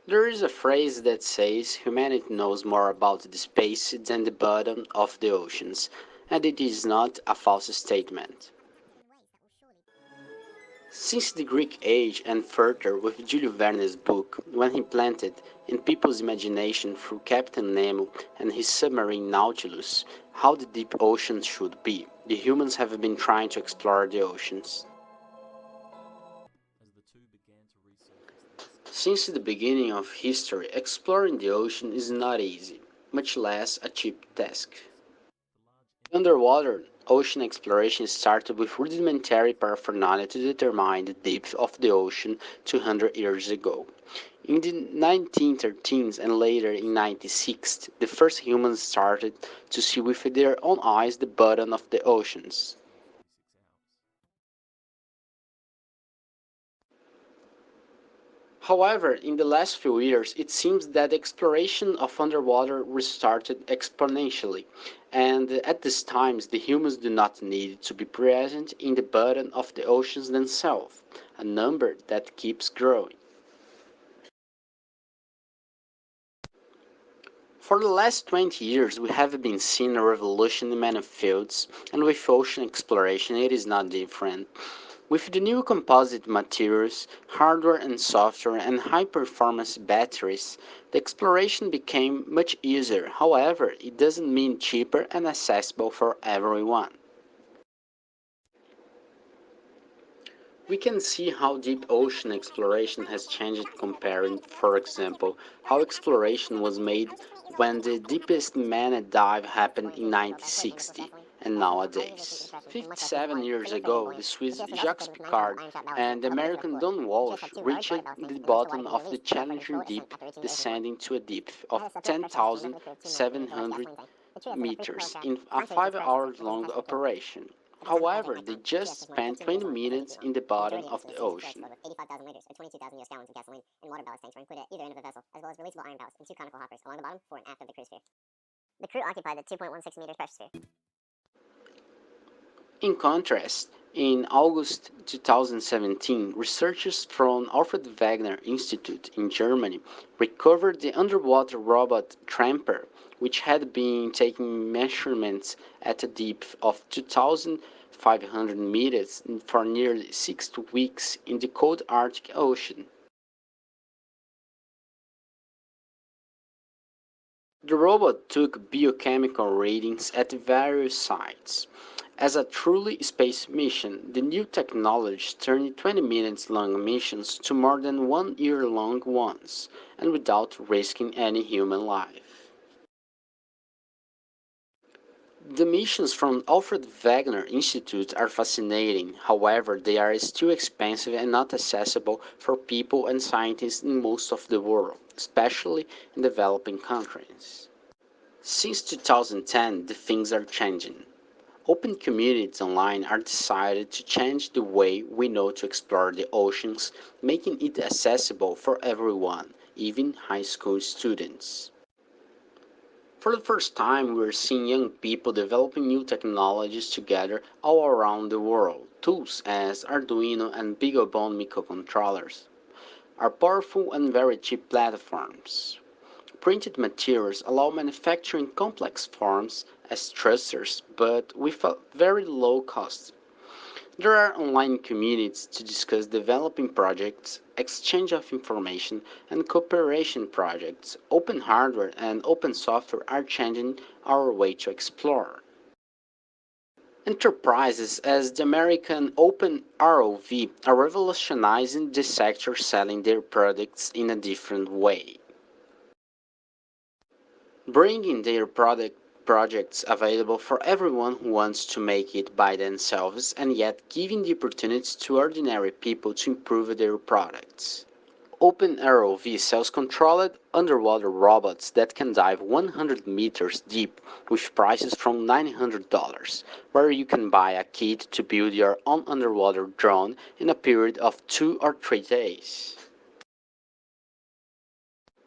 There is a phrase that says humanity knows more about the space than the bottom of the oceans, and it is not a false statement. Since the Greek age and further with Jules Verne's book, when he planted in people's imagination through Captain Nemo and his submarine Nautilus how the deep ocean should be, the humans have been trying to explore the oceans. Since the beginning of history, exploring the ocean is not easy, much less a cheap task. Underwater ocean exploration started with rudimentary paraphernalia to determine the depth of the ocean 200 years ago. In the 1913s and later in 1960s, the first humans started to see with their own eyes the bottom of the oceans. However, in the last few years, it seems that exploration of underwater restarted exponentially, and at these times the humans do not need to be present in the bottom of the oceans themselves, a number that keeps growing. For the last 20 years, we have been seeing a revolution in many fields, and with ocean exploration it is not different. With the new composite materials, hardware and software, and high-performance batteries, the exploration became much easier. However, it doesn't mean cheaper and accessible for everyone. We can see how deep ocean exploration has changed comparing, for example, how exploration was made when the deepest manned dive happened in 1960 and nowadays. 57 years ago, the Swiss Jacques Piccard and the American Don Walsh reached the bottom of the challenging deep, descending to a depth of 10,700 meters in a 5 hours long operation. However, they just spent 20 minutes in the bottom of the ocean. In contrast, in August 2017, researchers from Alfred Wegener Institute in Germany recovered the underwater robot Tramper, which had been taking measurements at a depth of 2,500 meters for nearly 6 weeks in the cold Arctic Ocean. The robot took biochemical readings at various sites. As a truly space mission, the new technology turned 20 minutes long missions to more than 1 year long ones, and without risking any human life. The missions from Alfred Wegener Institute are fascinating, however, they are still expensive and not accessible for people and scientists in most of the world, especially in developing countries. Since 2010, the things are changing. Open communities online are decided to change the way we know to explore the oceans, making it accessible for everyone, even high school students. For the first time, we're seeing young people developing new technologies together all around the world. Tools as Arduino and BeagleBone microcontrollers are powerful and very cheap platforms. Printed materials allow manufacturing complex forms as thrusters, but with a very low cost. There are online communities to discuss developing projects, exchange of information, and cooperation projects. Open hardware and open software are changing our way to explore. Enterprises as the American Open ROV are revolutionizing the sector, selling their products in a different way, bringing their projects available for everyone who wants to make it by themselves and yet giving the opportunity to ordinary people to improve their products. OpenROV sells controlled underwater robots that can dive 100 meters deep with prices from $900, where you can buy a kit to build your own underwater drone in a period of 2 or 3 days.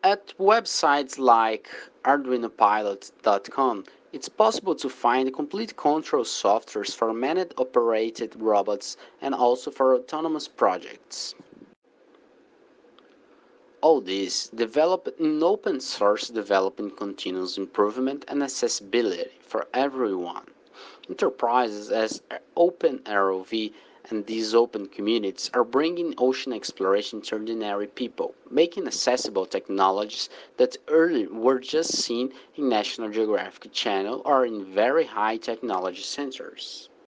At websites like arduinopilot.com, it's possible to find complete control softwares for manned operated robots and also for autonomous projects. All this developed in open source developing continuous improvement and accessibility for everyone. Enterprises as OpenROV and these open communities are bringing ocean exploration to ordinary people, making accessible technologies that earlier were just seen in National Geographic Channel or in very high technology centers.